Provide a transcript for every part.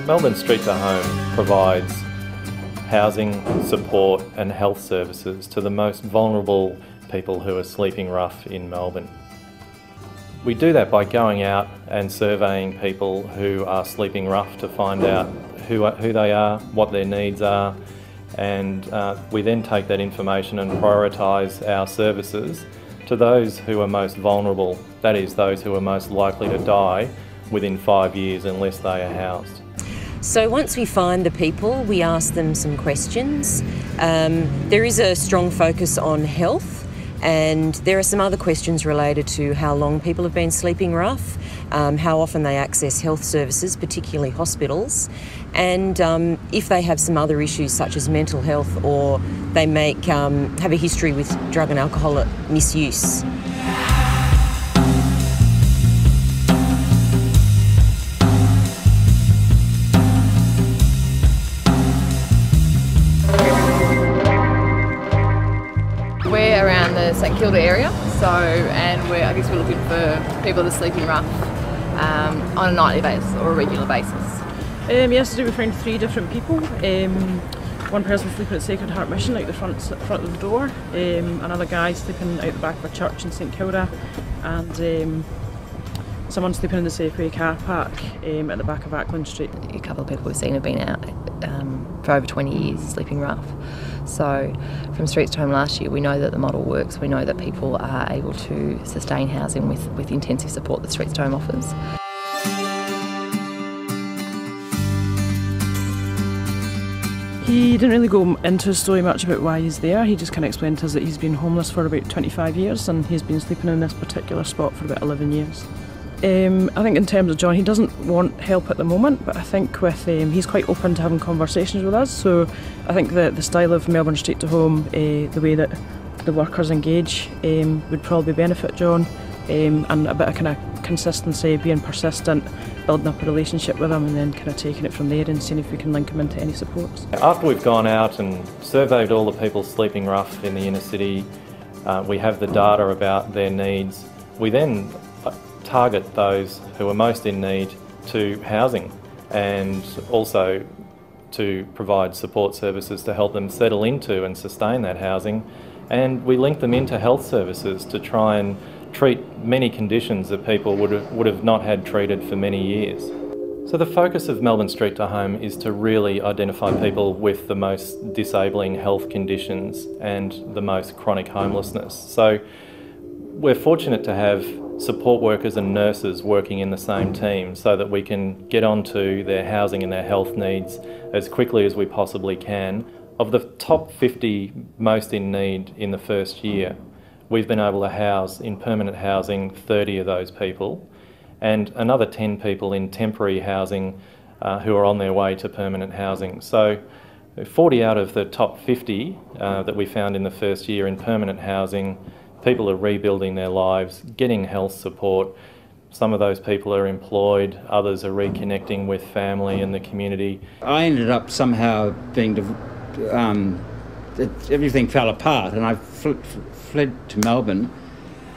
Melbourne Street to Home provides housing, support and health services to the most vulnerable people who are sleeping rough in Melbourne. We do that by going out and surveying people who are sleeping rough to find out who they are, what their needs are, and we then take that information and prioritise our services to those who are most vulnerable, that is, those who are most likely to die within 5 years unless they are housed. So once we find the people, we ask them some questions. There is a strong focus on health, and there are some other questions related to how long people have been sleeping rough, how often they access health services, particularly hospitals, and if they have some other issues such as mental health, or they have a history with drug and alcohol misuse. We're around the St Kilda area, and I guess we're looking for people that are sleeping rough on a nightly basis or a regular basis. Yes, we found 3 different people. One person sleeping at Sacred Heart Mission out the front of the door, another guy sleeping out the back of a church in St Kilda, and someone sleeping in the Safeway car park at the back of Melbourne Street. A couple of people we've seen have been out for over 20 years sleeping rough. So from Streets to Home last year, we know that the model works. We know that people are able to sustain housing with intensive support that Streets to Home offers. He didn't really go into his story much about why he's there. He just kind of explained to us that he's been homeless for about 25 years and he's been sleeping in this particular spot for about 11 years. I think in terms of John, he doesn't want help at the moment, but I think with he's quite open to having conversations with us. So I think that the style of Melbourne Street to Home, the way that the workers engage, would probably benefit John, and a bit of kind of consistency, being persistent, building up a relationship with him, and then kind of taking it from there and seeing if we can link him into any supports. After we've gone out and surveyed all the people sleeping rough in the inner city, we have the data about their needs. We then target those who are most in need to housing, and also to provide support services to help them settle into and sustain that housing, and we link them into health services to try and treat many conditions that people would have not had treated for many years. So the focus of Melbourne Street to Home is to really identify people with the most disabling health conditions and the most chronic homelessness. So we're fortunate to have support workers and nurses working in the same team so that we can get onto their housing and their health needs as quickly as we possibly can. Of the top 50 most in need in the first year, we've been able to house in permanent housing 30 of those people, and another 10 people in temporary housing who are on their way to permanent housing. So 40 out of the top 50 that we found in the first year in permanent housing, people are rebuilding their lives, getting health support. Some of those people are employed, others are reconnecting with family and the community. I ended up somehow being, everything fell apart, and I fled to Melbourne,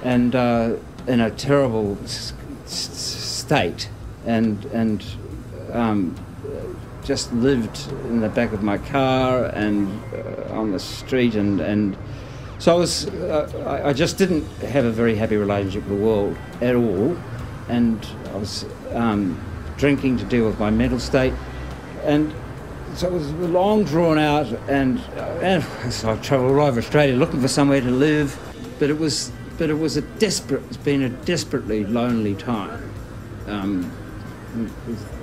and in a terrible state, and just lived in the back of my car and on the street, and so I just didn't have a very happy relationship with the world at all, and I was drinking to deal with my mental state, and so it was long drawn out, and so I travelled all over Australia looking for somewhere to live, but it's been a desperately lonely time,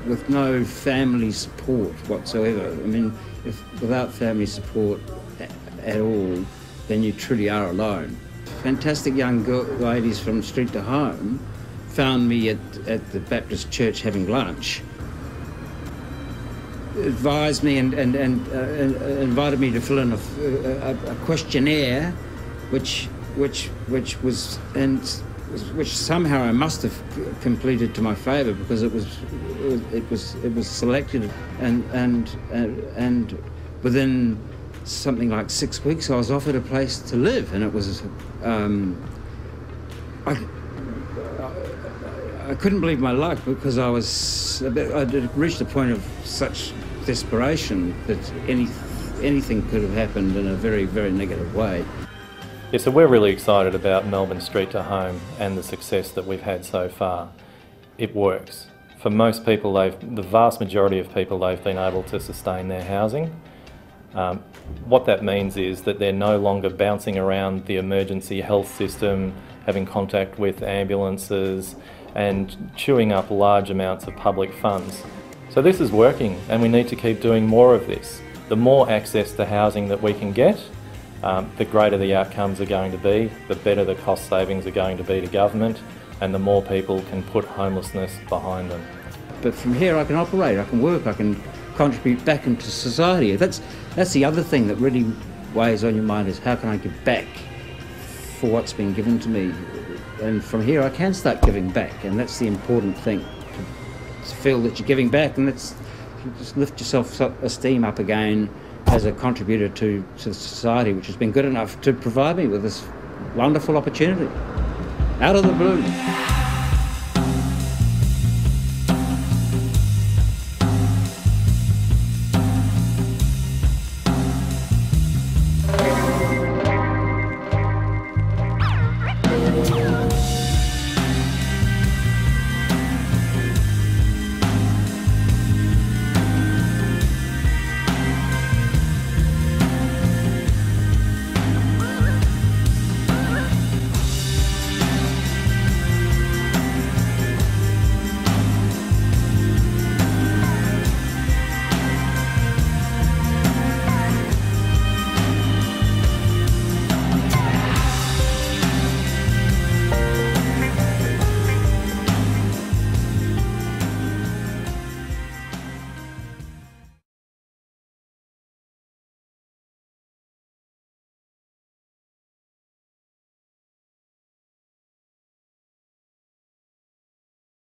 with no family support whatsoever. I mean, without family support at all, then you truly are alone. Fantastic young ladies from Street to Home found me at the Baptist church having lunch, advised me and invited me to fill in a questionnaire, which was, and which somehow I must have completed to my favour, because it was selected, and within something like 6 weeks I was offered a place to live, and it was I couldn't believe my luck, because I'd reached a point of such desperation that anything could have happened in a very, very negative way. Yeah, so we're really excited about Melbourne Street to Home and the success that we've had so far. It works. For most people, the vast majority of people, they've been able to sustain their housing. What that means is that they're no longer bouncing around the emergency health system, having contact with ambulances and chewing up large amounts of public funds. So this is working, and we need to keep doing more of this. The more access to housing that we can get, the greater the outcomes are going to be, the better the cost savings are going to be to government, and the more people can put homelessness behind them. But from here I can operate, I can work, I can contribute back into society. That's the other thing that really weighs on your mind, is how can I give back for what's been given to me? And from here I can start giving back, and that's the important thing, to feel that you're giving back, and that's, you just lift your self-esteem up again as a contributor to society, which has been good enough to provide me with this wonderful opportunity out of the blue.